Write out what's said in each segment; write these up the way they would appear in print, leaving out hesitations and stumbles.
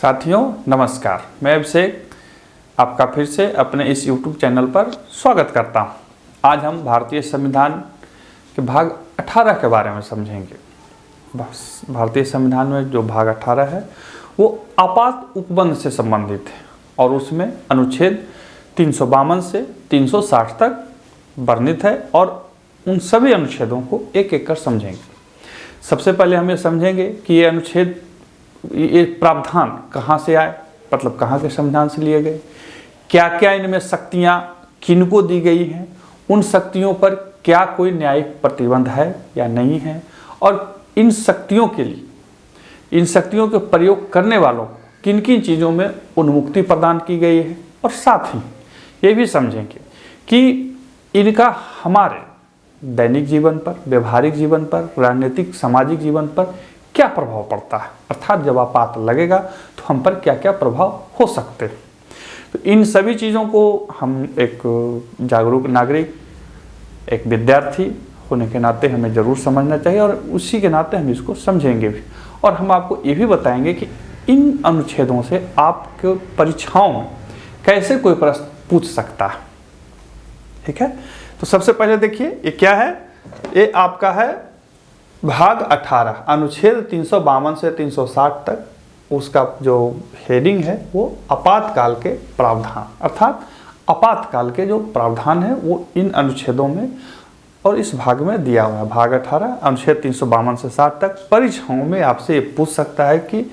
साथियों नमस्कार, मैं अभिषेक आपका फिर से अपने इस YouTube चैनल पर स्वागत करता हूं। आज हम भारतीय संविधान के भाग 18 के बारे में समझेंगे। बस भारतीय संविधान में जो भाग 18 है वो आपात उपबंध से संबंधित है और उसमें अनुच्छेद 352 से 360 तक वर्णित है और उन सभी अनुच्छेदों को एक एक कर समझेंगे। सबसे पहले हम ये समझेंगे कि ये अनुच्छेद, ये प्रावधान कहाँ से आए, मतलब कहाँ के संविधान से लिए गए, क्या क्या इनमें शक्तियाँ किनको दी गई हैं, उन शक्तियों पर क्या कोई न्यायिक प्रतिबंध है या नहीं है, और इन शक्तियों के लिए, इन शक्तियों के प्रयोग करने वालों को किन किन चीज़ों में उन्मुक्ति प्रदान की गई है, और साथ ही ये भी समझेंगे कि इनका हमारे दैनिक जीवन पर, व्यवहारिक जीवन पर, राजनीतिक सामाजिक जीवन पर क्या प्रभाव पड़ता है, अर्थात जब आपात लगेगा तो हम पर क्या क्या प्रभाव हो सकते हैं। तो इन सभी चीज़ों को हम एक जागरूक नागरिक, एक विद्यार्थी होने के नाते हमें ज़रूर समझना चाहिए और उसी के नाते हम इसको समझेंगे भी। और हम आपको ये भी बताएंगे कि इन अनुच्छेदों से आपके परीक्षाओं में कैसे कोई प्रश्न पूछ सकता है। ठीक है, तो सबसे पहले देखिए ये क्या है। ये आपका है भाग 18, अनुच्छेद 352 से 360 तक। उसका जो हेडिंग है वो आपातकाल के प्रावधान, अर्थात आपातकाल के जो प्रावधान है वो इन अनुच्छेदों में और इस भाग में दिया हुआ है। भाग 18 अनुच्छेद 352 से 60 तक परीक्षाओं में आपसे ये पूछ सकता है कि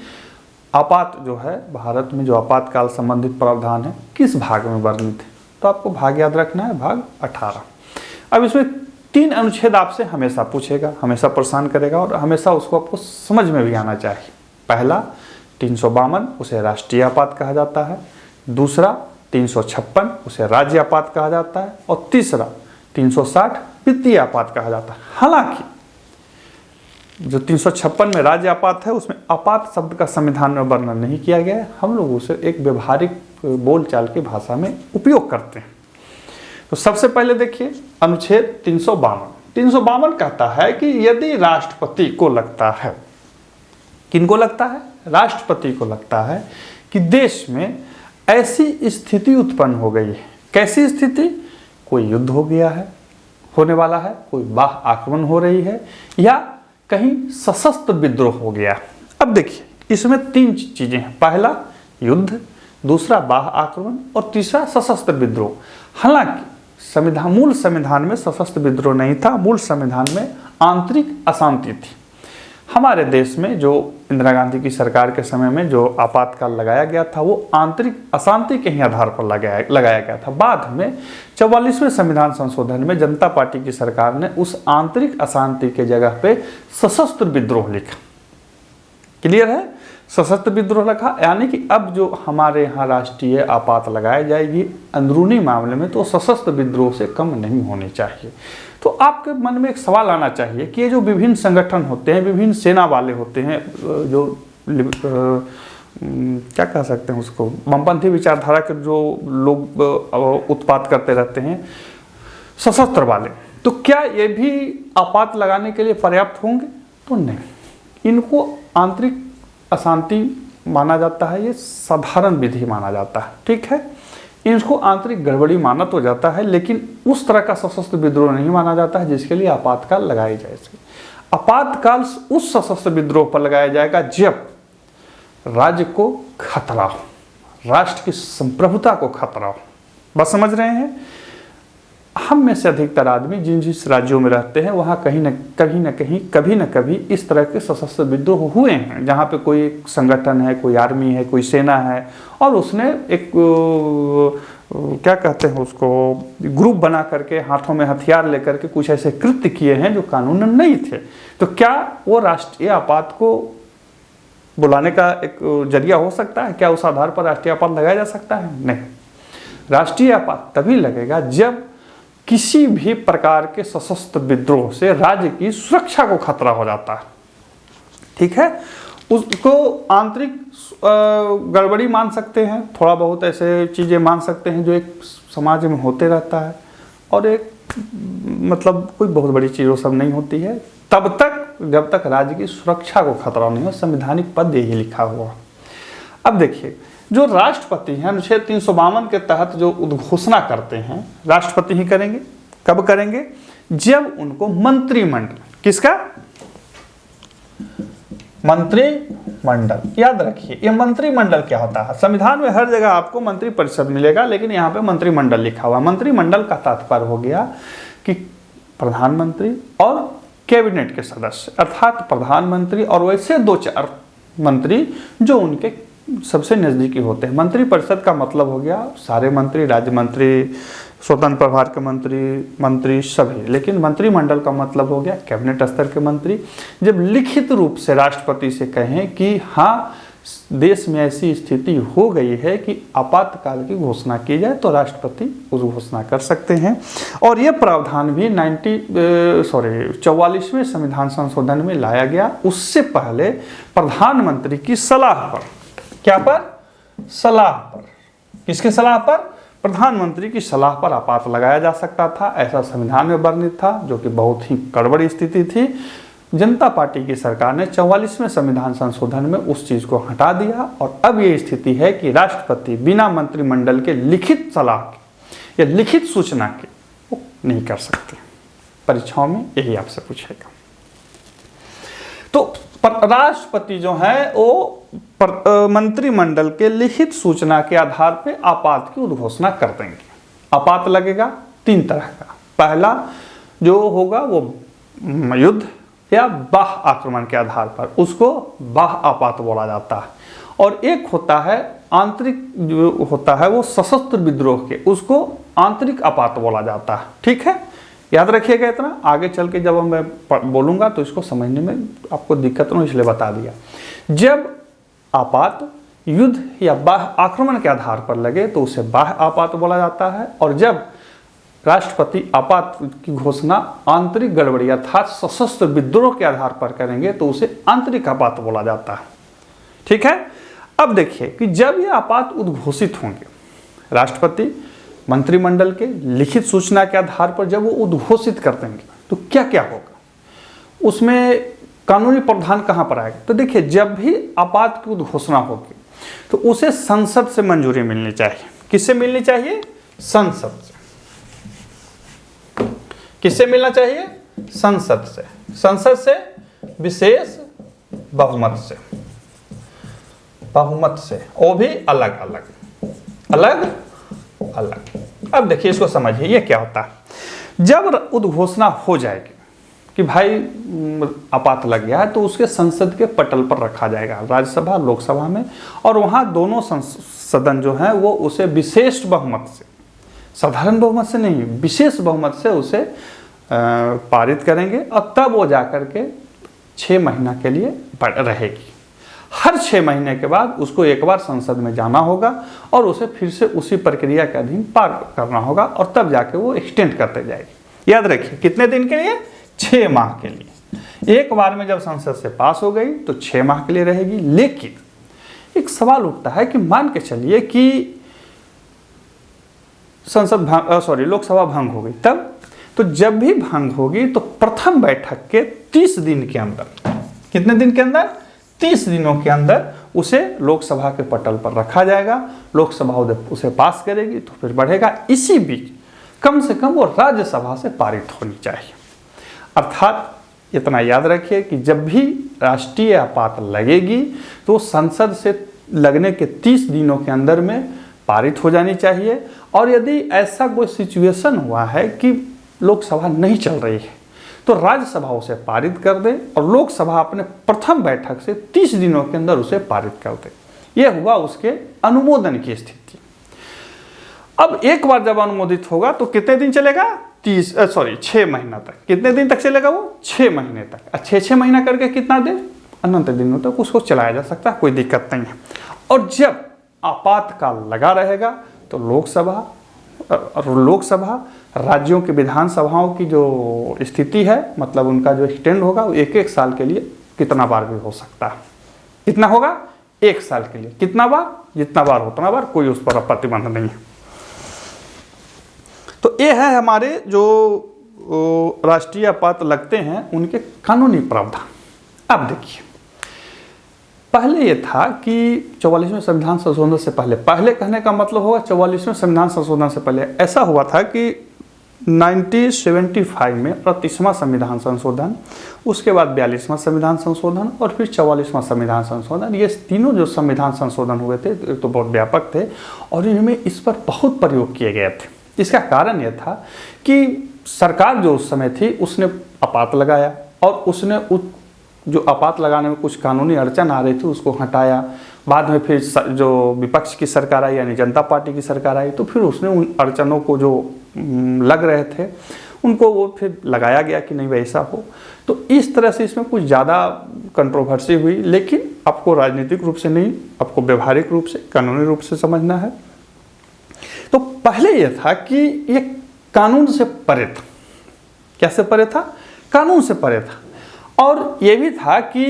आपात जो है, भारत में जो आपातकाल संबंधित प्रावधान है किस भाग में वर्णित है। तो आपको भाग याद रखना है, भाग 18। अब इसमें 3 अनुच्छेद आपसे हमेशा पूछेगा, हमेशा परेशान करेगा और हमेशा उसको आपको समझ में भी आना चाहिए। पहला 352, उसे राष्ट्रीय आपात कहा जाता है। दूसरा 356, उसे राज्य आपात कहा जाता है। और तीसरा 360, वित्तीय आपात कहा जाता है। हालांकि जो 356 में राज्य आपात है उसमें आपात शब्द का संविधान में वर्णन नहीं किया गया है, हम लोग उसे एक व्यवहारिक बोलचाल की भाषा में उपयोग करते हैं। तो सबसे पहले देखिए अनुच्छेद 352 कहता है कि यदि राष्ट्रपति को लगता है, किनको लगता है, राष्ट्रपति को लगता है कि देश में ऐसी स्थिति उत्पन्न हो गई है। कैसी स्थिति? कोई युद्ध हो गया है, होने वाला है, कोई बाह्य आक्रमण हो रही है, या कहीं सशस्त्र विद्रोह हो गया। अब देखिए इसमें 3 चीजें हैं। पहला युद्ध, दूसरा बाह्य आक्रमण और तीसरा सशस्त्र विद्रोह। हालांकि मूल संविधान में सशस्त्र विद्रोह नहीं था, मूल संविधान में आंतरिक अशांति थी। हमारे देश में जो इंदिरा गांधी की सरकार के समय में जो आपातकाल लगाया गया था वो आंतरिक अशांति के ही आधार पर लगाया गया था। बाद में 44वें संविधान संशोधन में जनता पार्टी की सरकार ने उस आंतरिक अशांति के जगह पे सशस्त्र विद्रोह लिखा। क्लियर है, सशस्त्र विद्रोह रखा, यानी कि अब जो हमारे यहाँ राष्ट्रीय आपात लगाई जाएगी अंदरूनी मामले में तो सशस्त्र विद्रोह से कम नहीं होनी चाहिए। तो आपके मन में एक सवाल आना चाहिए कि ये जो विभिन्न संगठन होते हैं, विभिन्न सेना वाले होते हैं, जो क्या कह सकते हैं उसको, वामपंथी विचारधारा के जो लोग उत्पात करते रहते हैं, सशस्त्र वाले, तो क्या ये भी आपात लगाने के लिए पर्याप्त होंगे? तो नहीं, इनको आंतरिक अशांति माना जाता है, ये साधारण विधि माना जाता है। ठीक है, इसको आंतरिक गड़बड़ी माना तो जाता है, लेकिन उस तरह का सशस्त्र विद्रोह नहीं माना जाता है जिसके लिए आपातकाल लगाया जाए। आपातकाल उस सशस्त्र विद्रोह पर लगाया जाएगा जब राज्य को खतरा हो, राष्ट्र की संप्रभुता को खतरा हो। बस समझ रहे हैं? हम में से अधिकतर आदमी जिस राज्यों में रहते हैं वहाँ कहीं न कभी इस तरह के सशस्त्र विद्रोह हुए हैं, जहाँ पे कोई संगठन है, कोई आर्मी है, कोई सेना है और उसने एक क्या कहते हैं उसको, ग्रुप बना करके हाथों में हथियार लेकर के कुछ ऐसे कृत्य किए हैं जो कानूनन नहीं थे। तो क्या वो राष्ट्रीय आपात को बुलाने का एक जरिया हो सकता है? क्या उस आधार पर राष्ट्रीय आपात लगाया जा सकता है? नहीं, राष्ट्रीय आपात तभी लगेगा जब किसी भी प्रकार के सशस्त्र विद्रोह से राज्य की सुरक्षा को खतरा हो जाता है। ठीक है, उसको आंतरिक गड़बड़ी मान सकते हैं, थोड़ा बहुत ऐसे चीज़ें मान सकते हैं जो एक समाज में होते रहता है, और एक मतलब कोई बहुत बड़ी चीज़ वो सब नहीं होती है तब तक जब तक राज्य की सुरक्षा को खतरा नहीं हो। संवैधानिक पद यही लिखा हुआ। अब देखिए, जो राष्ट्रपति हैं अनुच्छेद 352 के तहत जो उद्घोषणा करते हैं, राष्ट्रपति ही करेंगे। कब करेंगे? जब उनको मंत्रिमंडल, किसका? मंत्रिमंडल। याद रखिए, ये मंत्रिमंडल क्या होता है? संविधान में हर जगह आपको मंत्रिपरिषद मिलेगा, लेकिन यहाँ पे मंत्रिमंडल लिखा हुआ। मंत्रिमंडल का तात्पर्य हो गया कि प्रधानमंत्री और कैबिनेट के सदस्य, अर्थात प्रधानमंत्री और वैसे 2-4 मंत्री जो उनके सबसे नजदीकी होते हैं। मंत्रिपरिषद का मतलब हो गया सारे मंत्री, राज्य मंत्री, स्वतंत्र प्रभार के मंत्री सभी। लेकिन मंत्रिमंडल का मतलब हो गया कैबिनेट स्तर के मंत्री। जब लिखित रूप से राष्ट्रपति से कहें कि हाँ, देश में ऐसी स्थिति हो गई है कि आपातकाल की घोषणा की जाए, तो राष्ट्रपति उस घोषणा कर सकते हैं। और यह प्रावधान भी 44वें संविधान संशोधन में लाया गया। उससे पहले प्रधानमंत्री की सलाह पर, क्या पर? सलाह पर। किसके सलाह पर? प्रधानमंत्री की सलाह पर आपात लगाया जा सकता था, ऐसा संविधान में वर्णित था, जो कि बहुत ही गड़बड़ी स्थिति थी। जनता पार्टी की सरकार ने 44वें संविधान संशोधन में उस चीज को हटा दिया और अब ये स्थिति है कि राष्ट्रपति बिना मंत्रिमंडल के लिखित सलाह के या लिखित सूचना के वो नहीं कर सकते। परीक्षाओं में यही आपसे पूछेगा। तो राष्ट्रपति जो है वो मंत्रिमंडल के लिखित सूचना के आधार पर आपात की उद्घोषणा कर देंगे। आपात लगेगा 3 तरह का। पहला जो होगा वो युद्ध या बाह्य आक्रमण के आधार पर, उसको बाह्य आपात बोला जाता है। और एक होता है आंतरिक, जो होता है वो सशस्त्र विद्रोह के, उसको आंतरिक आपात बोला जाता है। ठीक है, याद रखिएगा इतना। आगे चल के जब मैं बोलूंगा तो इसको समझने में आपको दिक्कत न हो, इसलिए बता दिया। जब आपात युद्ध या बाह्य आक्रमण के आधार पर लगे तो उसे बाह्य आपात बोला जाता है। और जब राष्ट्रपति आपात की घोषणा आंतरिक गड़बड़ी अर्थात सशस्त्र विद्रोह के आधार पर करेंगे तो उसे आंतरिक आपात बोला जाता है। ठीक है, अब देखिए कि जब ये आपात उद्घोषित होंगे, राष्ट्रपति मंत्रिमंडल के लिखित सूचना के आधार पर जब वो उद्घोषित कर देंगे तो क्या क्या होगा, उसमें कानूनी प्रावधान कहाँ पर आएगा? तो देखिए, जब भी आपात की उद्घोषणा होगी तो उसे संसद से मंजूरी मिलनी चाहिए। किससे मिलनी चाहिए? संसद से। किससे मिलना चाहिए? संसद से। संसद से विशेष बहुमत से, बहुमत से, वो भी अलग अलग अलग अलग। अब देखिए, इसको समझिए ये क्या होता है। जब उद्घोषणा हो जाएगी कि भाई आपात लग गया है, तो उसके संसद के पटल पर रखा जाएगा, राज्यसभा लोकसभा में, और वहां दोनों सदन जो है वो उसे विशेष बहुमत से, साधारण बहुमत से नहीं, विशेष बहुमत से उसे पारित करेंगे। और तब वो जाकर के 6 महीना के लिए रहेगी। हर 6 महीने के बाद उसको एक बार संसद में जाना होगा और उसे फिर से उसी प्रक्रिया के अधीन पार करना होगा, और तब जाके वो एक्सटेंड करते जाएगी। याद रखिए, कितने दिन के लिए? 6 माह के लिए। एक बार में जब संसद से पास हो गई तो 6 माह के लिए रहेगी। लेकिन एक सवाल उठता है कि मान के चलिए कि लोकसभा भंग हो गई, तब तो जब भी भंग होगी तो प्रथम बैठक के 30 दिन के अंदर, कितने दिन के अंदर? 30 दिनों के अंदर उसे लोकसभा के पटल पर रखा जाएगा। लोकसभा उसे पास करेगी तो फिर बढ़ेगा। इसी बीच कम से कम वो राज्यसभा से पारित होनी चाहिए। अर्थात इतना याद रखिए कि जब भी राष्ट्रीय आपात लगेगी तो संसद से लगने के 30 दिनों के अंदर में पारित हो जानी चाहिए। और यदि ऐसा कोई सिचुएशन हुआ है कि लोकसभा नहीं चल रही है तो राज्यसभा उसे पारित कर दे और लोकसभा अपने प्रथम बैठक से 30 दिनों के अंदर उसे पारित कर दे। यह हुआ उसके अनुमोदन की स्थिति। अब एक बार जब अनुमोदित होगा तो कितने दिन चलेगा? 6 महीना तक। कितने दिन तक चलेगा वो? 6 महीने तक। 6 महीना करके कितना दिन? अनंत दिनों तक उसको चलाया जा सकता है, कोई दिक्कत नहीं है। और जब आपातकाल लगा रहेगा तो लोकसभा राज्यों की विधानसभाओं की जो स्थिति है, मतलब उनका जो एक्सटेंड होगा वो 1-1 साल के लिए कितना बार भी हो सकता है। कितना होगा? 1 साल के लिए। कितना बार? जितना बार हो उतना बार, कोई उस पर प्रतिबंध नहीं है। तो ये है हमारे जो राष्ट्रीय आपात लगते हैं उनके कानूनी प्रावधान। अब देखिए, पहले ये था कि 44वें संविधान संशोधन से पहले कहने का मतलब होगा 44वें संविधान संशोधन से पहले ऐसा हुआ था कि 1975 में 38वां संविधान संशोधन, उसके बाद 42वां संविधान संशोधन और फिर 44वां संविधान संशोधन, ये तीनों जो संविधान संशोधन हुए थे तो बहुत व्यापक थे और इनमें इस पर बहुत प्रयोग किए गए थे। इसका कारण यह था कि सरकार जो उस समय थी उसने आपात लगाया और उसने जो आपात लगाने में कुछ कानूनी अड़चन आ रही थी उसको हटाया। बाद में फिर जो विपक्ष की सरकार आई यानी जनता पार्टी की सरकार आई तो फिर उसने उन अड़चनों को जो लग रहे थे उनको वो फिर लगाया गया कि नहीं वैसा हो। तो इस तरह से इसमें कुछ ज़्यादा कंट्रोवर्सी हुई, लेकिन आपको राजनीतिक रूप से नहीं, आपको व्यवहारिक रूप से, कानूनी रूप से समझना है। तो पहले यह था कि ये कानून से परे था। कैसे परे था? कानून से परे था। और ये भी था कि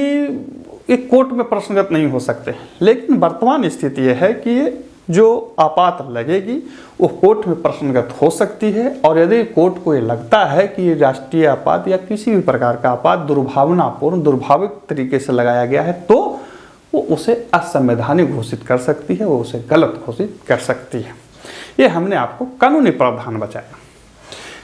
ये कोर्ट में प्रश्नगत नहीं हो सकते। लेकिन वर्तमान स्थिति यह है कि जो आपात लगेगी वो कोर्ट में प्रश्नगत हो सकती है और यदि कोर्ट को ये लगता है कि ये राष्ट्रीय आपात या किसी भी प्रकार का आपात दुर्भावनापूर्ण, दुर्भाविक तरीके से लगाया गया है तो वो उसे असंवैधानिक घोषित कर सकती है, वो उसे गलत घोषित कर सकती है। ये हमने आपको कानूनी प्रावधान बताया।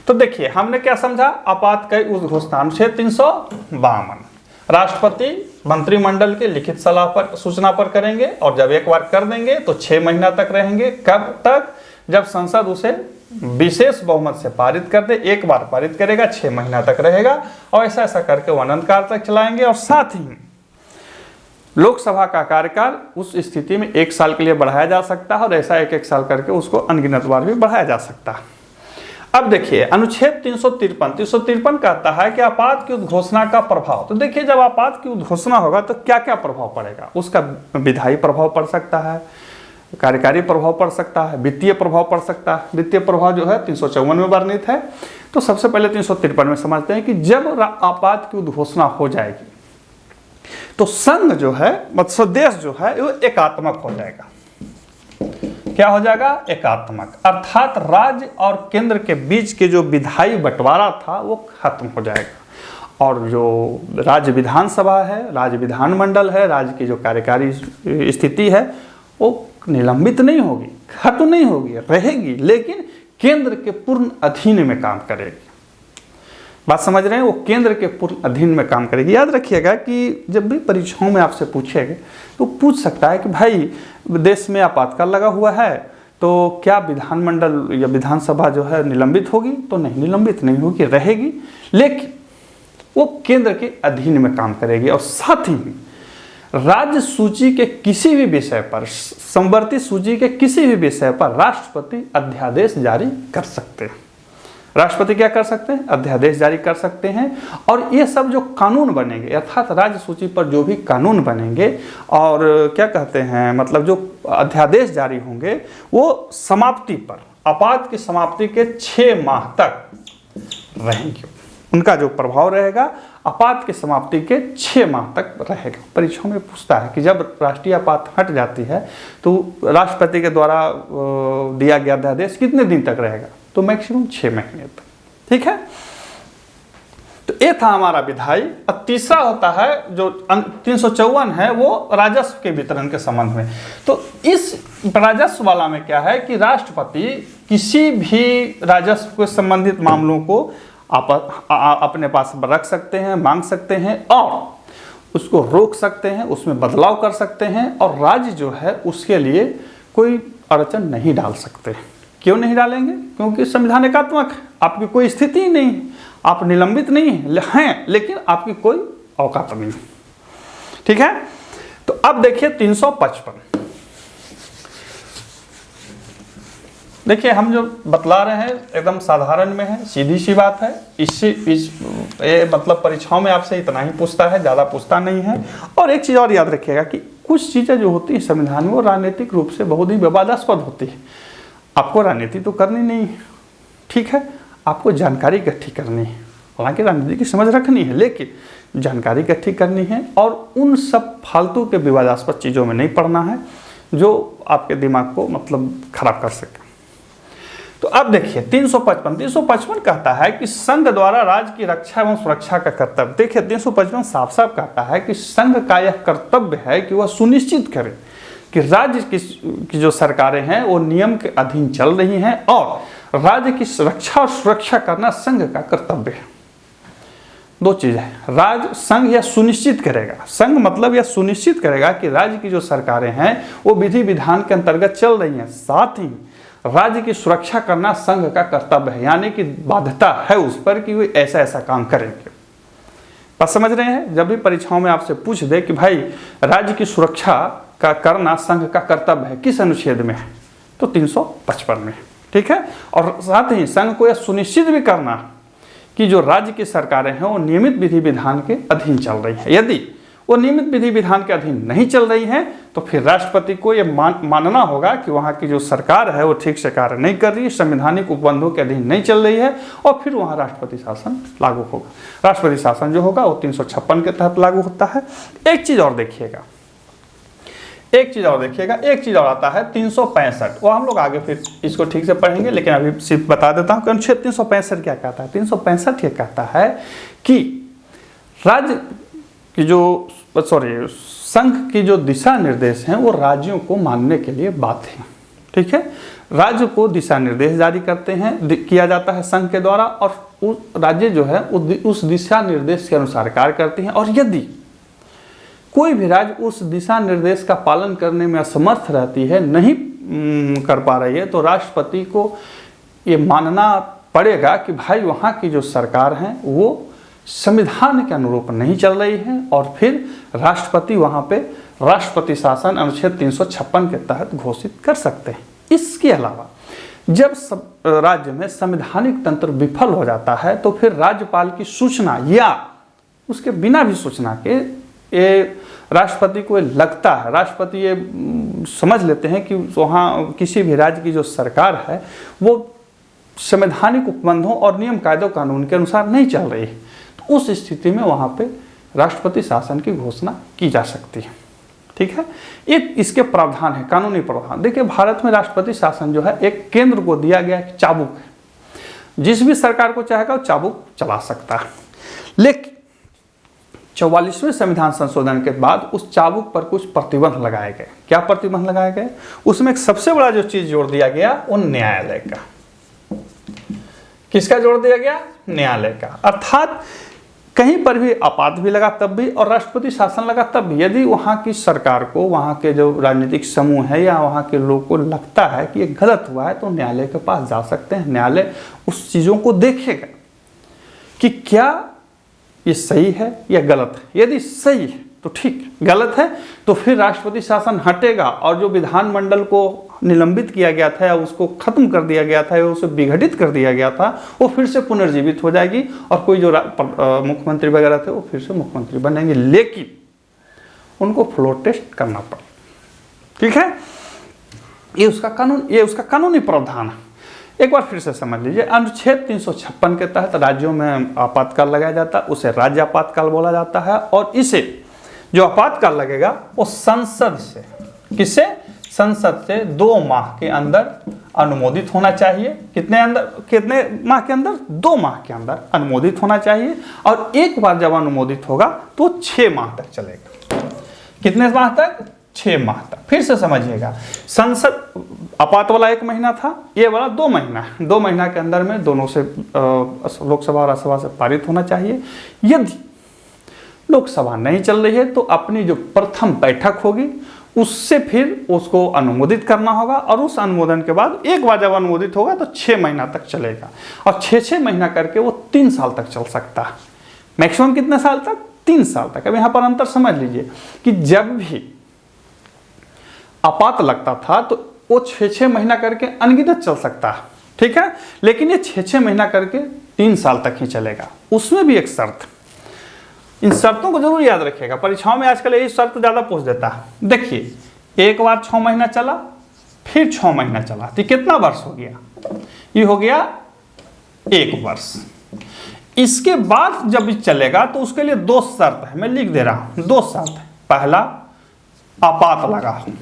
तो देखिए हमने क्या समझा, आपात का उस घोषणा अनुच्छेद 352 राष्ट्रपति मंत्रिमंडल के लिखित सलाह पर, सूचना पर करेंगे और जब एक बार कर देंगे तो 6 महीना तक रहेंगे। कब तक? जब संसद उसे विशेष बहुमत से पारित कर दे। एक बार पारित करेगा 6 महीना तक रहेगा और ऐसा ऐसा करके वो अनंत काल तक चलाएंगे। और साथ ही लोकसभा का कार्यकाल उस स्थिति में 1 साल के लिए बढ़ाया जा सकता है और ऐसा 1-1 साल करके उसको अनगिनत बार भी बढ़ाया जा सकता है। अब देखिए अनुच्छेद 353 कहता है कि आपात की उद्घोषणा का प्रभाव। तो देखिए जब आपात की उद्घोषणा होगा तो क्या क्या प्रभाव पड़ेगा? उसका विधायी प्रभाव पड़ सकता है, कार्यकारी प्रभाव पड़ सकता है, वित्तीय प्रभाव पड़ सकता है। वित्तीय प्रभाव जो है 354 में वर्णित है। तो सबसे पहले 353 में समझते हैं कि जब आपात की उद्घोषणा हो जाएगी तो संघ जो है, मतलब देश जो है वो एकात्मक हो जाएगा। क्या हो जाएगा? एकात्मक, अर्थात राज्य और केंद्र के बीच के जो विधायी बंटवारा था वो खत्म हो जाएगा और जो राज्य विधानसभा है, राज्य विधानमंडल है, राज्य की जो कार्यकारी स्थिति है वो निलंबित नहीं होगी, खत्म नहीं होगी, रहेगी, लेकिन केंद्र के पूर्ण अधीन में काम करेगी। बात समझ रहे हैं? वो केंद्र के पूर्ण अधीन में काम करेगी। याद रखिएगा कि जब भी परीक्षाओं में आपसे पूछेंगे तो पूछ सकता है कि भाई देश में आपातकाल लगा हुआ है तो क्या विधानमंडल या विधानसभा जो है निलंबित होगी? तो नहीं, निलंबित नहीं होगी, रहेगी, लेकिन वो केंद्र के अधीन में काम करेगी। और साथ ही राज्य सूची के किसी भी विषय पर, समवर्ती सूची के किसी भी विषय पर राष्ट्रपति अध्यादेश जारी कर सकते हैं। राष्ट्रपति क्या कर सकते हैं? अध्यादेश जारी कर सकते हैं। और ये सब जो कानून बनेंगे, अर्थात राज्य सूची पर जो भी कानून बनेंगे और क्या कहते हैं, मतलब जो अध्यादेश जारी होंगे वो समाप्ति पर, आपात की समाप्ति के 6 माह तक रहेंगे। उनका जो प्रभाव रहेगा आपात की समाप्ति के 6 माह तक रहेगा। परीक्षाओं में पूछता है कि जब राष्ट्रीय आपात हट जाती है तो राष्ट्रपति के द्वारा दिया गया अध्यादेश कितने दिन तक रहेगा? तो मैक्सिमम 6 महीने तक। ठीक है, तो ये था हमारा विधायी। और तीसरा होता है जो 354 है वो राजस्व के वितरण के संबंध में। तो इस राजस्व वाला में क्या है कि राष्ट्रपति किसी भी राजस्व के संबंधित मामलों को अपने पास रख सकते हैं, मांग सकते हैं और उसको रोक सकते हैं, उसमें बदलाव कर सकते हैं और राज्य जो है उसके लिए कोई अड़चन नहीं डाल सकते। क्यों नहीं डालेंगे? क्योंकि संविधान एकात्मक है, आपकी कोई स्थिति ही नहीं है, आप निलंबित नहीं हैं, लेकिन आपकी कोई औकात नहीं है। ठीक है, तो अब देखिए 355। देखिए हम जो बतला रहे हैं एकदम साधारण में है, सीधी सी बात है। ये मतलब परीक्षाओं में आपसे इतना ही पूछता है, ज़्यादा पूछता नहीं है। और एक चीज़ और याद रखिएगा कि कुछ चीज़ें जो होती है संविधान में वो राजनीतिक रूप से बहुत ही विवादास्पद होती है। आपको राजनीति तो करनी नहीं है, ठीक है, आपको जानकारी इकट्ठी करनी है। हालांकि राजनीति की समझ रखनी है, लेकिन जानकारी इकट्ठी करनी है और उन सब फालतू के विवादास्पद चीज़ों में नहीं पड़ना है जो आपके दिमाग को मतलब खराब कर सके। तो अब देखिए 355 कहता है कि संघ द्वारा राज्य की रक्षा एवं सुरक्षा का कर्तव्य। देखिए 355 साफ साफ कहता है कि संघ का यह कर्तव्य है कि वह सुनिश्चित करे कि राज्य की जो सरकारें हैं वो नियम के अधीन चल रही हैं और राज्य की रक्षा और सुरक्षा करना संघ का कर्तव्य है। दो चीज है, राज्य संघ यह सुनिश्चित करेगा, संघ मतलब यह सुनिश्चित करेगा कि राज्य की जो सरकारें हैं वो विधि विधान के अंतर्गत चल रही हैं, साथ ही राज्य की सुरक्षा करना संघ का कर्तव्य है, यानी कि बाध्यता है उस पर कि वे ऐसा ऐसा काम करेंगे। बस समझ रहे हैं, जब भी परीक्षाओं में आपसे पूछ दे कि भाई राज्य की सुरक्षा का करना संघ का कर्तव्य है, किस अनुच्छेद में है, तो 355 में, ठीक है। और साथ ही संघ को यह सुनिश्चित भी करना कि जो राज्य की सरकारें हैं वो नियमित विधि विधान के अधीन चल रही है। यदि वो नियमित विधि विधान के अधीन नहीं चल रही है तो फिर राष्ट्रपति को ये मानना होगा कि वहाँ की जो सरकार है वो ठीक से कार्य नहीं कर रही, संवैधानिक उपबंधों के अधीन नहीं चल रही है, और फिर वहाँ राष्ट्रपति शासन लागू होगा। राष्ट्रपति शासन जो होगा वो 356 के तहत लागू होता है। एक चीज और देखिएगा, एक चीज और आता है 365। वो हम लोग आगे फिर इसको ठीक से पढ़ेंगे, लेकिन अभी सिर्फ बता देता हूँ कि अनुच्छेद 365 क्या कहता है। 365 ये कहता है कि राज्य की जो संघ की जो दिशा निर्देश हैं वो राज्यों को मानने के लिए बात है, ठीक है। राज्य को दिशा निर्देश जारी करते हैं, किया जाता है संघ के द्वारा, और राज्य जो है उस दिशा निर्देश के अनुसार कार्य करते हैं। और यदि कोई भी राज्य उस दिशा निर्देश का पालन करने में असमर्थ रहती है, नहीं कर पा रही है, तो राष्ट्रपति को ये मानना पड़ेगा कि भाई वहाँ की जो सरकार है वो संविधान के अनुरूप नहीं चल रही है, और फिर राष्ट्रपति वहाँ पे राष्ट्रपति शासन अनुच्छेद 356 के तहत घोषित कर सकते हैं। इसके अलावा जब राज्य में संवैधानिक तंत्र विफल हो जाता है तो फिर राज्यपाल की सूचना या उसके बिना भी सूचना के ये राष्ट्रपति को लगता है, राष्ट्रपति ये समझ लेते हैं कि वहाँ किसी भी राज्य की जो सरकार है वो संवैधानिक उपबंधों और नियम कायदों कानून के अनुसार नहीं चल रही है, तो उस स्थिति में वहाँ पे राष्ट्रपति शासन की घोषणा की जा सकती है, ठीक है। ये इसके प्रावधान है, कानूनी प्रावधान। देखिए भारत में राष्ट्रपति शासन जो है एक केंद्र को दिया गया एक चाबुक है, जिस भी सरकार को चाहेगा वो चाबुक चला सकता है। लेकिन 44वें संविधान संशोधन के बाद उस चाबुक पर कुछ प्रतिबंध लगाए गए। क्या प्रतिबंध लगाए गए? उसमें एक सबसे बड़ा जो चीज जोड़ दिया गया वो न्यायालय का। किसका जोड़ दिया गया? न्यायालय का। अर्थात कहीं पर भी आपात भी लगा तब भी और राष्ट्रपति शासन लगा तब भी यदि वहाँ की सरकार को, वहाँ के जो राजनीतिक समूह है या वहाँ के लोग को लगता है कि ये गलत हुआ है तो न्यायालय के पास जा सकते हैं। न्यायालय उस चीज़ों को देखेगा कि क्या ये सही है या गलत है। यदि सही है तो ठीक, गलत है तो फिर राष्ट्रपति शासन हटेगा और जो विधानमंडल को निलंबित किया गया था या उसको खत्म कर दिया गया था या उसे विघटित कर दिया गया था वो फिर से पुनर्जीवित हो जाएगी और कोई जो मुख्यमंत्री वगैरह थे वो फिर से मुख्यमंत्री बनेंगे, लेकिन उनको फ्लोर टेस्ट करना पड़े। ठीक है, ये उसका कानूनी प्रावधान है। एक बार फिर से समझ लीजिए, अनुच्छेद 356 के तहत राज्यों में आपातकाल लगाया जाता है, उसे राज्य आपातकाल बोला जाता है। और इसे जो आपातकाल लगेगा वो संसद से, किससे? संसद से 2 माह के अंदर अनुमोदित होना चाहिए। कितने माह के अंदर? 2 माह के अंदर अनुमोदित होना चाहिए। और एक बार जब अनुमोदित होगा तो 6 माह तक चलेगा। कितने माह तक? 6 माह तक। फिर से समझिएगा, संसद आपात वाला 1 महीना था, ये वाला 2 महीना। 2 महीना के अंदर में दोनों से लोकसभा और राज्यसभा से पारित होना चाहिए। यदि लोकसभा नहीं चल रही है तो अपनी जो प्रथम बैठक होगी उससे फिर उसको अनुमोदित करना होगा और उस अनुमोदन के बाद एक बार जब अनुमोदित होगा तो 6 महीना तक चलेगा। और 6 महीना करके वो 3 साल तक चल सकता है। मैक्सिमम कितने साल तक? 3 साल तक। अब यहाँ पर अंतर समझ लीजिए कि जब भी आपात लगता था तो वो 6 महीना करके अनगिनत चल सकता है, ठीक है। लेकिन ये 6 महीना करके 3 साल तक ही चलेगा। उसमें भी एक शर्त, इन शर्तों को जरूर याद रखिएगा, परीक्षाओं में आजकल यही शर्त ज्यादा पूछ देता है। देखिए, एक बार 6 महीना चला, फिर 6 महीना चला, तो कितना वर्ष हो गया? ये हो गया 1 वर्ष। इसके बाद जब ये चलेगा तो उसके लिए 2 शर्त है, मैं लिख दे रहा हूं, 2 शर्त है। पहला, आपात लगा हो।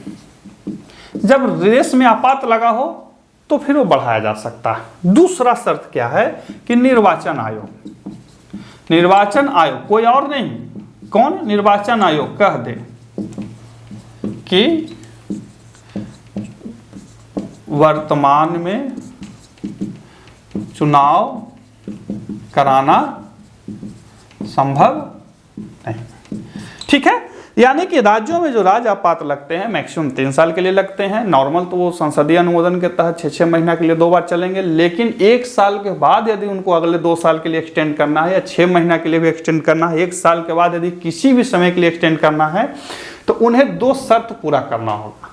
जब रेस में आपात लगा हो तो फिर वो बढ़ाया जा सकता है। दूसरा शर्त क्या है कि निर्वाचन आयोग कोई और नहीं, कौन, निर्वाचन आयोग कह दे कि वर्तमान में चुनाव कराना संभव नहीं। ठीक है, यानी कि राज्यों में जो राज्य आपात लगते हैं मैक्सिमम 3 साल के लिए लगते हैं। नॉर्मल तो वो संसदीय अनुमोदन के तहत 6-6 महीना के लिए 2 बार चलेंगे, लेकिन 1 साल के बाद यदि उनको अगले 2 साल के लिए एक्सटेंड करना है या 6 महीना के लिए भी एक्सटेंड करना है, 1 साल के बाद यदि किसी भी समय के लिए एक्सटेंड करना है तो उन्हें 2 शर्त पूरा करना होगा।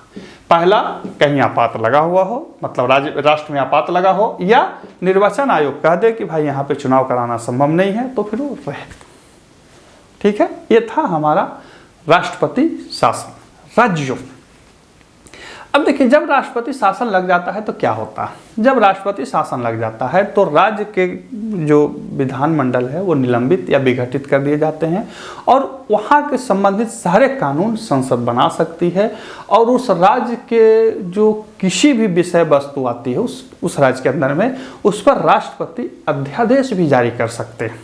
पहला, कहीं आपात लगा हुआ हो, मतलब राष्ट्र में आपात लगा हो, या निर्वाचन आयोग कह दे कि भाई यहाँ पे चुनाव कराना संभव नहीं है, तो फिर वो रहे। ठीक है, ये था हमारा राष्ट्रपति शासन राज्यों। अब देखिए, जब राष्ट्रपति शासन लग जाता है तो क्या होता है। जब राष्ट्रपति शासन लग जाता है तो राज्य के जो विधानमंडल है वो निलंबित या विघटित कर दिए जाते हैं और वहाँ के संबंधित सारे कानून संसद बना सकती है और उस राज्य के जो किसी भी विषय वस्तु आती है उस राज्य के अंदर में, उस पर राष्ट्रपति अध्यादेश भी जारी कर सकते हैं।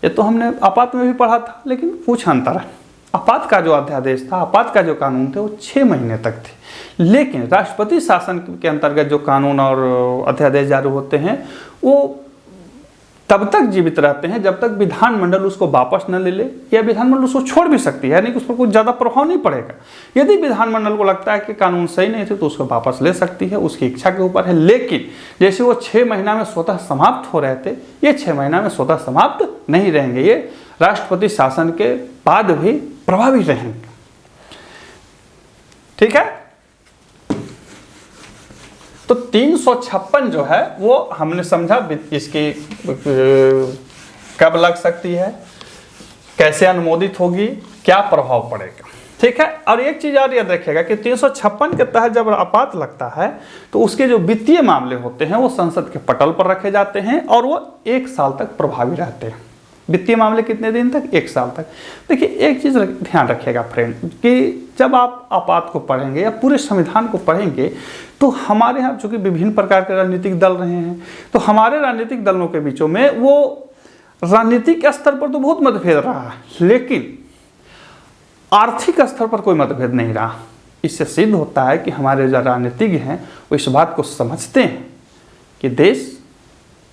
ये तो हमने आपात में भी पढ़ा था, लेकिन कुछ अंतर है। आपात का जो अध्यादेश था, आपात का जो कानून थे वो 6 महीने तक थे, लेकिन राष्ट्रपति शासन के अंतर्गत जो कानून और अध्यादेश जारी होते हैं वो तब तक जीवित रहते हैं जब तक विधानमंडल उसको वापस न ले ले, या विधानमंडल उसको छोड़ भी सकती है, यानी कि उस पर कुछ ज़्यादा प्रभाव नहीं पड़ेगा। यदि विधानमंडल को लगता है कि कानून सही नहीं थे तो उसको वापस ले सकती है, उसकी इच्छा के ऊपर है। लेकिन जैसे वो 6 महीना में स्वतः समाप्त हो रहे थे, ये 6 महीना में स्वतः समाप्त नहीं रहेंगे, ये राष्ट्रपति शासन के बाद भी प्रभावी रहेंगे। ठीक है, तो 356 जो है वो हमने समझा इसकी कब लग सकती है, कैसे अनुमोदित होगी, क्या प्रभाव पड़ेगा। ठीक है, और एक चीज और याद रखिएगा कि 356 के तहत जब आपात लगता है तो उसके जो वित्तीय मामले होते हैं वो संसद के पटल पर रखे जाते हैं और वो 1 साल तक प्रभावी रहते हैं। वित्तीय मामले कितने दिन तक? 1 साल तक। देखिए, एक चीज़ ध्यान रखिएगा फ्रेंड कि जब आप आपात को पढ़ेंगे या पूरे संविधान को पढ़ेंगे तो हमारे यहाँ चूंकि विभिन्न प्रकार के राजनीतिक दल रहे हैं, तो हमारे राजनीतिक दलों के बीचों में वो राजनीतिक स्तर पर तो बहुत मतभेद रहा है, लेकिन आर्थिक स्तर पर कोई मतभेद नहीं रहा। इससे सिद्ध होता है कि हमारे जो राजनीतिज्ञ हैं वो इस बात को समझते हैं कि देश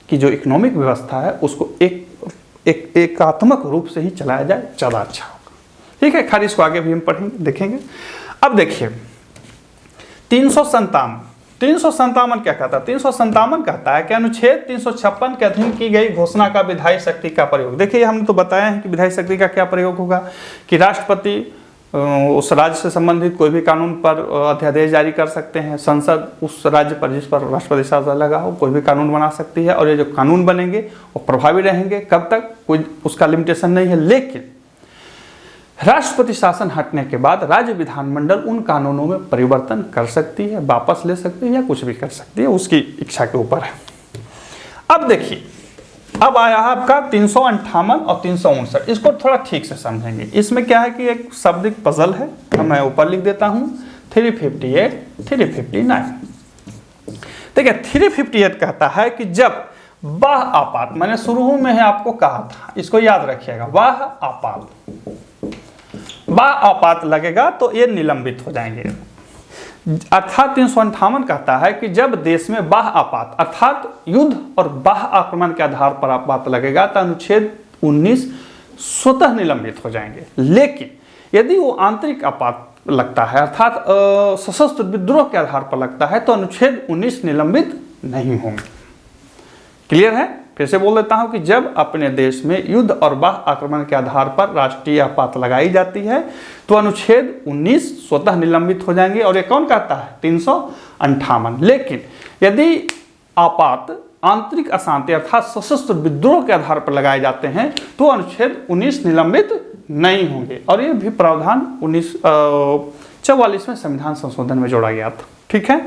की जो इकोनॉमिक व्यवस्था है उसको एकात्मक रूप से ही चलाया जाए, ज़्यादा अच्छा होगा। ठीक है, खैर इसको आगे भी हम पढ़ेंगे, देखेंगे। अब देखिए 357 क्या कहता है? 357 कहता है कि अनुच्छेद 356 के अधीन की गई घोषणा का विधायी शक्ति का प्रयोग। देखिए, हमने तो बताया है कि विधायी शक्ति का क्या प्रयोग होगा कि राष्ट्रपति उस राज्य से संबंधित कोई भी कानून पर अध्यादेश जारी कर सकते हैं, संसद उस राज्य पर जिस पर राष्ट्रपति शासन लगा हो कोई भी कानून बना सकती है और ये जो कानून बनेंगे वो प्रभावी रहेंगे। कब तक? कोई उसका लिमिटेशन नहीं है, लेकिन राष्ट्रपति शासन हटने के बाद राज्य विधानमंडल उन कानूनों में परिवर्तन कर सकती है, वापस ले सकती है या कुछ भी कर सकती है, उसकी इच्छा के ऊपर है। अब देखिए, अब आया है आपका 358 और 359। इसको थोड़ा ठीक से समझेंगे। इसमें क्या है कि एक शब्दिक पजल है, तो मैं ऊपर लिख देता हूं 358, 359। देखिए 358 कहता है कि जब वह आपात, मैंने शुरू में है आपको कहा था, इसको याद रखिएगा, वह आपात लगेगा तो ये निलंबित हो जाएंगे। अर्थात 358 कहता है कि जब देश में बाह्य आपात अर्थात युद्ध और बाह्य आक्रमण के आधार पर आपात लगेगा तो अनुच्छेद 19 स्वतः निलंबित हो जाएंगे। लेकिन यदि वो आंतरिक आपात लगता है अर्थात सशस्त्र विद्रोह के आधार पर लगता है तो अनुच्छेद 19 निलंबित नहीं होंगे। क्लियर है? फिर से बोल देता हूं कि जब अपने देश में युद्ध और बाह्य आक्रमण के आधार पर राष्ट्रीय आपात लगाई जाती है तो अनुच्छेद 19 स्वतः निलंबित हो जाएंगे। और ये कौन कहता है? 358। लेकिन यदि आपात आंतरिक अशांति अर्थात सशस्त्र विद्रोह के आधार पर लगाए जाते हैं तो अनुच्छेद 19 निलंबित नहीं होंगे। और ये भी प्रावधान 44वें संविधान संशोधन में जोड़ा गया था। ठीक है,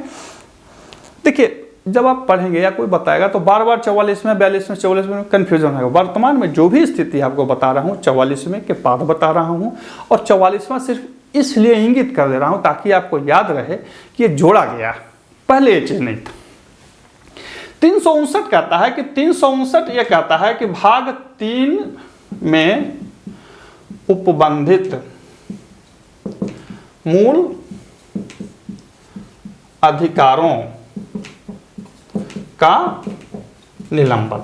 देखिए जब आप पढ़ेंगे या कोई बताएगा तो बार बार 44वें, 42वें, 44वें कंफ्यूजन होगा। वर्तमान में जो भी स्थिति आपको बता रहा हूँ 44वें के बाद बता रहा हूँ, और 44वां सिर्फ इसलिए इंगित कर दे रहा हूँ ताकि आपको याद रहे कि ये जोड़ा गया, पहले ये चीज़ नहीं था। 359 कहता है कि 359 ये कहता है कि भाग 3 में उपबंधित मूल अधिकारों का निलंबन।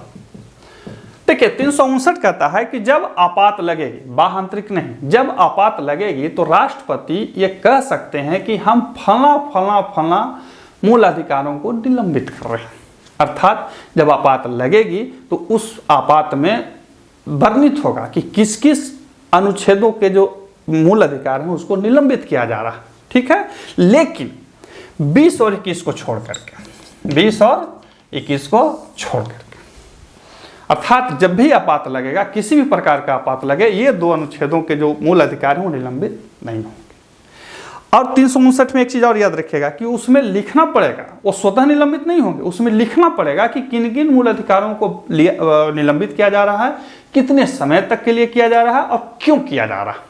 देखिए 359 कहता है कि जब आपात लगेगी, बाह्यंतरिक नहीं, जब आपात लगेगी तो राष्ट्रपति ये कह सकते हैं कि हम फला फला फला मूल अधिकारों को निलंबित कर रहे हैं। अर्थात जब आपात लगेगी तो उस आपात में वर्णित होगा कि किस किस अनुच्छेदों के जो मूल अधिकार हैं उसको निलंबित किया जा रहा है। ठीक है, लेकिन 20 और 21 को छोड़ करके, 20 और 21 को छोड़ करके, अर्थात जब भी आपात लगेगा, किसी भी प्रकार का आपात लगे, ये 2 अनुच्छेदों के जो मूल अधिकार हैं वो निलंबित नहीं होंगे। और 359 में एक चीज और याद रखिएगा कि उसमें लिखना पड़ेगा, वो स्वतः निलंबित नहीं होंगे, उसमें लिखना पड़ेगा कि किन किन मूल अधिकारों को निलंबित किया जा रहा है, कितने समय तक के लिए किया जा रहा है और क्यों किया जा रहा है।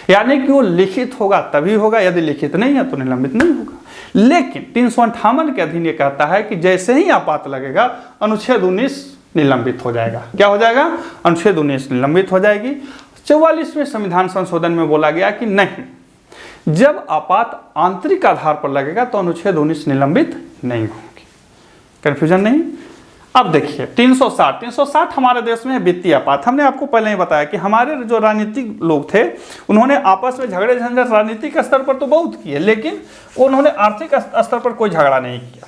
यानी कि वो लिखित होगा तभी होगा, यदि लिखित नहीं है तो निलंबित नहीं होगा। लेकिन 358 के अधीन ये कहता है कि जैसे ही आपात लगेगा अनुच्छेद 19 निलंबित हो जाएगा। क्या हो जाएगा? अनुच्छेद 19 निलंबित हो जाएगी। 44वें संविधान संशोधन में बोला गया कि नहीं, जब आपात आंतरिक आधार पर लगेगा तो अनुच्छेद 19 निलंबित नहीं होगी। कंफ्यूजन नहीं। अब देखिए 360 हमारे देश में है वित्तीय आपात। हमने आपको पहले ही बताया कि हमारे जो राजनीतिक लोग थे उन्होंने आपस में झगड़े झंझट राजनीतिक स्तर पर तो बहुत किए, लेकिन उन्होंने आर्थिक स्तर पर कोई झगड़ा नहीं किया।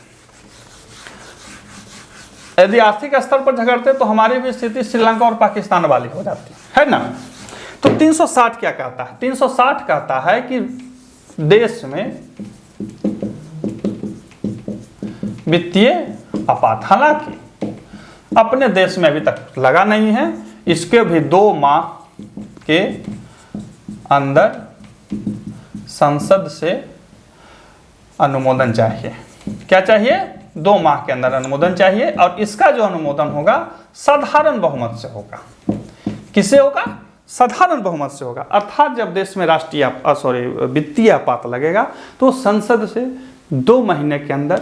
यदि आर्थिक स्तर पर झगड़ते तो हमारी भी स्थिति श्रीलंका और पाकिस्तान वाली हो जाती है ना। तो 360 क्या कहता है? 360 कहता है कि देश में वित्तीय आपात, हालांकि अपने देश में अभी तक लगा नहीं है, इसके भी 2 माह के अंदर संसद से अनुमोदन चाहिए। क्या चाहिए? 2 माह के अंदर अनुमोदन चाहिए, और इसका जो अनुमोदन होगा साधारण बहुमत से होगा। किससे होगा? साधारण बहुमत से होगा। अर्थात जब देश में वित्तीय आपात लगेगा तो संसद से 2 महीने के अंदर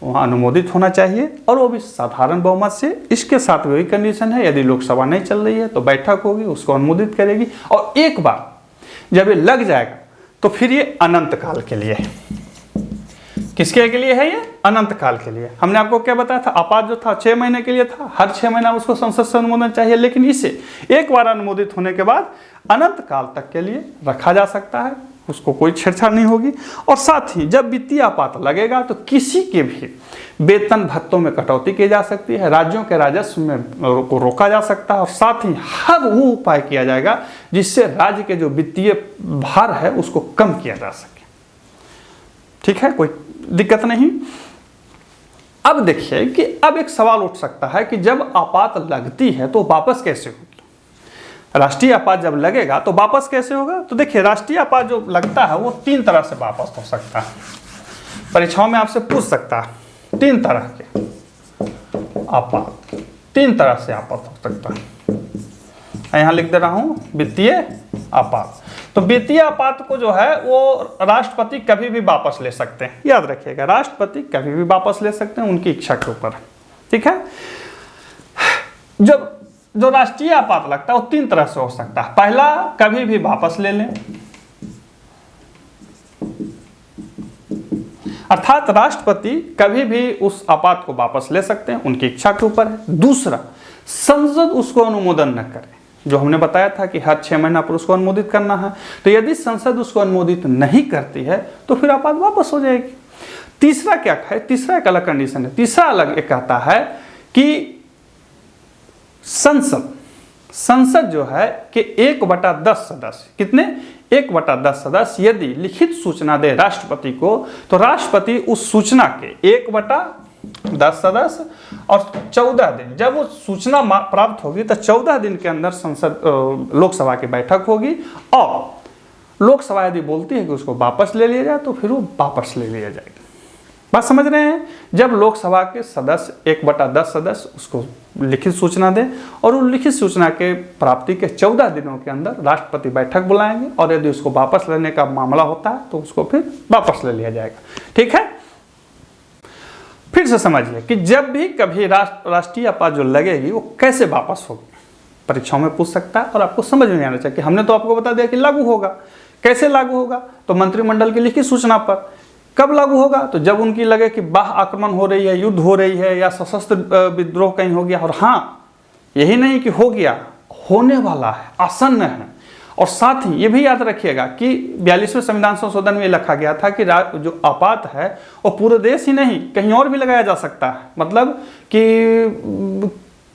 वहाँ अनुमोदित होना चाहिए, और वो भी साधारण बहुमत से। इसके साथ वही कंडीशन है, यदि लोकसभा नहीं चल रही है तो बैठक होगी, उसको अनुमोदित करेगी, और एक बार जब ये लग जाएगा तो फिर ये अनंत काल के लिए है। किसके लिए है? ये अनंत काल के लिए। हमने आपको क्या बताया था? आपात जो था 6 महीने के लिए था, हर 6 महीना उसको संसद से अनुमोदन चाहिए, लेकिन इसे एक बार अनुमोदित होने के बाद अनंत काल तक के लिए रखा जा सकता है, उसको कोई छेड़छाड़ नहीं होगी। और साथ ही जब वित्तीय आपात लगेगा तो किसी के भी वेतन भत्तों में कटौती की जा सकती है, राज्यों के राजस्व में को रोका जा सकता है, और साथ ही हर वो उपाय किया जाएगा जिससे राज्य के जो वित्तीय भार है उसको कम किया जा सके। ठीक है, कोई दिक्कत नहीं। अब देखिए कि अब एक सवाल उठ सकता है कि जब आपात लगती है तो वापस कैसे होगी? राष्ट्रीय आपात जब लगेगा तो वापस कैसे होगा? तो देखिए राष्ट्रीय आपात जो लगता है वो 3 तरह से वापस हो सकता है। परीक्षाओं में आपसे पूछ सकता है 3 तरह के आपात, 3 तरह से आपात हो सकता है। यहाँ लिख दे रहा हूं वित्तीय आपात। तो वित्तीय आपात को जो है वो राष्ट्रपति कभी भी वापस ले सकते हैं। याद रखिएगा, राष्ट्रपति कभी भी वापस ले सकते हैं, उनकी इच्छा के ऊपर। ठीक है, जब जो राष्ट्रीय आपात लगता है वो 3 तरह से हो सकता है। पहला, कभी भी वापस ले लें, अर्थात राष्ट्रपति कभी भी उस आपात को वापस ले सकते हैं, उनकी इच्छा के ऊपर है। दूसरा, संसद उसको अनुमोदन न करे, जो हमने बताया था कि हर 6 महीना पर उसको अनुमोदित करना है। तो यदि संसद उसको अनुमोदित नहीं करती है तो फिर आपात वापस हो जाएगी। तीसरा क्या है? तीसरा एक अलग कंडीशन है। तीसरा अलग एक कहता है कि संसद जो है कि 1/10 सदस्य, कितने? 1/10 सदस्य यदि लिखित सूचना दे राष्ट्रपति को, तो राष्ट्रपति उस सूचना के 1/10 सदस्य और 14 दिन, जब वो सूचना प्राप्त होगी तो 14 दिन के अंदर संसद लोकसभा की बैठक होगी, और लोकसभा यदि बोलती है कि उसको वापस ले लिया जाए तो फिर वो वापस ले लिया जाएगा। बात समझ रहे हैं? जब लोकसभा के सदस्य 1/10 सदस्य उसको लिखित सूचना दें, और उन लिखित सूचना के प्राप्ति के 14 दिनों के अंदर राष्ट्रपति बैठक बुलाएंगे, और यदि उसको वापस लेने का मामला होता है तो उसको फिर वापस ले लिया जाएगा। ठीक है, फिर से समझिए कि जब भी कभी राष्ट्रीय आपात जो लगेगी वो कैसे वापस होगी, परीक्षाओं में पूछ सकता है और आपको समझ में आना चाहिए कि हमने तो आपको बता दिया कि लागू होगा। कैसे लागू होगा? तो मंत्रिमंडल की लिखित सूचना पर। कब लागू होगा? तो जब उनकी लगे कि बाह्य आक्रमण हो रही है, युद्ध हो रही है या सशस्त्र विद्रोह कहीं हो गया। और हाँ, यही नहीं कि हो गया, होने वाला है, आसन्न है। और साथ ही ये भी याद रखिएगा कि 42वें संविधान संशोधन में लिखा गया था कि जो आपात है वो पूरे देश ही नहीं कहीं और भी लगाया जा सकता है। मतलब कि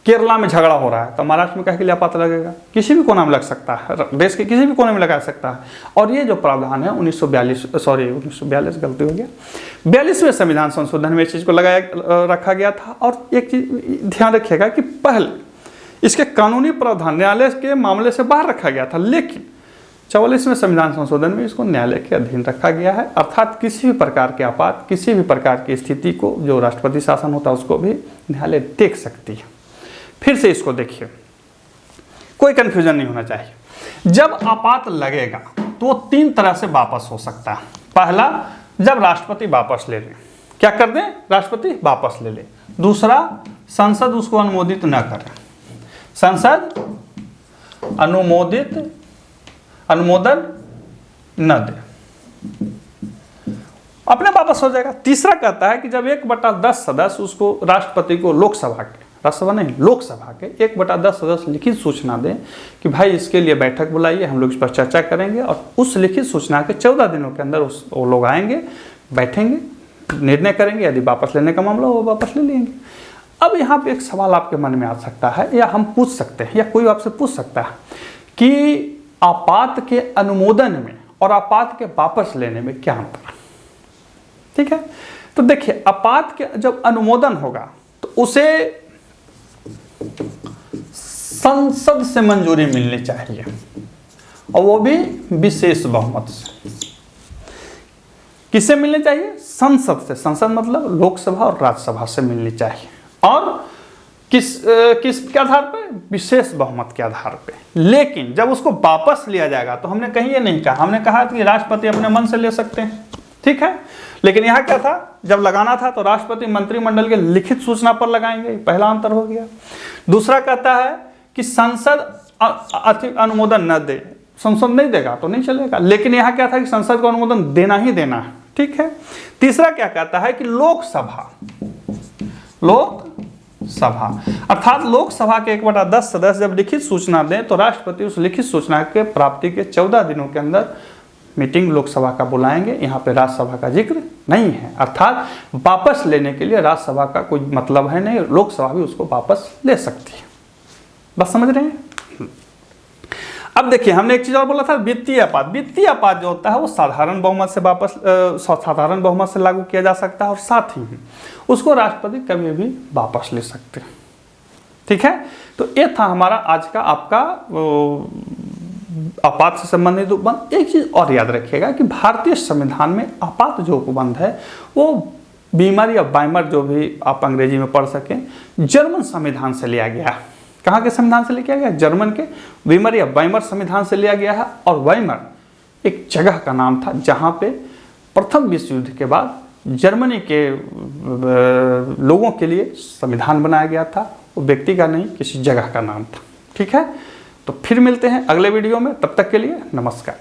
केरला में झगड़ा हो रहा है तो महाराष्ट्र में कहे के लिए आपात लगेगा, किसी भी कोना में लग सकता है, देश के किसी भी कोने में लगा सकता है। और ये जो प्रावधान है 1942 गलती हो गया, 42वें संविधान संशोधन में इस चीज़ को रखा गया था। और एक चीज ध्यान रखिएगा कि पहले इसके कानूनी प्रावधान न्यायालय के मामले से बाहर रखा गया था, लेकिन 44वें संविधान संशोधन में इसको न्यायालय के अधीन रखा गया है। अर्थात किसी भी प्रकार के आपात, किसी भी प्रकार की स्थिति को जो राष्ट्रपति शासन होता है उसको भी न्यायालय देख सकती है। फिर से इसको देखिए, कोई कंफ्यूजन नहीं होना चाहिए। जब आपात लगेगा तो वो 3 तरह से वापस हो सकता है। पहला, जब राष्ट्रपति वापस ले ले, क्या कर दें? राष्ट्रपति वापस ले ले। दूसरा, संसद उसको अनुमोदित न करे, संसद अनुमोदन न दे, अपने वापस हो जाएगा। तीसरा कहता है कि जब 1/10 सदस्य उसको राष्ट्रपति को लोकसभा के, राज्यसभा नहीं, लोकसभा के 1/10 सदस्य लिखित सूचना दें कि भाई इसके लिए बैठक बुलाइए, हम लोग इस पर चर्चा करेंगे। और उस लिखित सूचना के 14 दिनों के अंदर वो लोग आएंगे, बैठेंगे, निर्णय करेंगे। यदि वापस लेने का मामला हो वो वापस ले लेंगे। अब यहाँ पे एक सवाल आपके मन में आ सकता है, या हम पूछ सकते हैं, या कोई आपसे पूछ सकता है कि आपात के अनुमोदन में और आपात के वापस लेने में क्या अंतर है? ठीक है, तो देखिए, आपात के जब अनुमोदन होगा तो उसे संसद से मंजूरी मिलनी चाहिए, और वो भी विशेष बहुमत से। किससे मिलनी चाहिए? संसद से। संसद मतलब लोकसभा और राज्यसभा से मिलनी चाहिए। और किस के आधार पे? विशेष बहुमत के आधार पे। लेकिन जब उसको वापस लिया जाएगा तो हमने कहीं ये नहीं कहा, हमने कहा कि राष्ट्रपति अपने मन से ले सकते हैं, ठीक है। लेकिन यहाँ क्या था, जब लगाना था तो राष्ट्रपति मंत्रिमंडल के लिखित सूचना पर लगाएंगे, पहला अंतर हो गया। दूसरा कहता है कि संसद अनुमोदन न दे, संसद नहीं देगा तो नहीं चलेगा। लेकिन यहाँ क्या था कि संसद को अनुमोदन देना ही देना है, ठीक है। तीसरा क्या कहता है कि लोकसभा अर्थात लोकसभा के 1/10 सदस्य जब लिखित सूचना दें तो राष्ट्रपति उस लिखित सूचना के प्राप्ति के 14 दिनों के अंदर मीटिंग लोकसभा का बुलाएंगे। यहाँ पे राज्यसभा का जिक्र नहीं है, अर्थात वापस लेने के लिए राज्यसभा का कोई मतलब है नहीं, लोकसभा भी उसको वापस ले सकती है। बस समझ रहे हैं? अब देखिए, हमने एक चीज और बोला था, वित्तीय आपात। वित्तीय आपात जो होता है वो साधारण बहुमत से लागू किया जा सकता है, और साथ ही उसको राष्ट्रपति कभी भी वापस ले सकते हैं, ठीक है। तो ये था हमारा आज का आपका आपात से संबंधित उपबंध। एक चीज और याद रखिएगा कि भारतीय संविधान में आपात जो उपबंध है वो बीमर या वाइमर, जो भी आप अंग्रेजी में पढ़ सकें, जर्मन संविधान से लिया गया है। कहाँ के संविधान से लिया गया? जर्मन के वीमर या वाइमर संविधान से लिया गया है। और वाइमर एक जगह का नाम था जहाँ पे प्रथम विश्व युद्ध के बाद जर्मनी के लोगों के लिए संविधान बनाया गया था। वो व्यक्ति का नहीं, किसी जगह का नाम था, ठीक है। तो फिर मिलते हैं अगले वीडियो में, तब तक के लिए नमस्कार।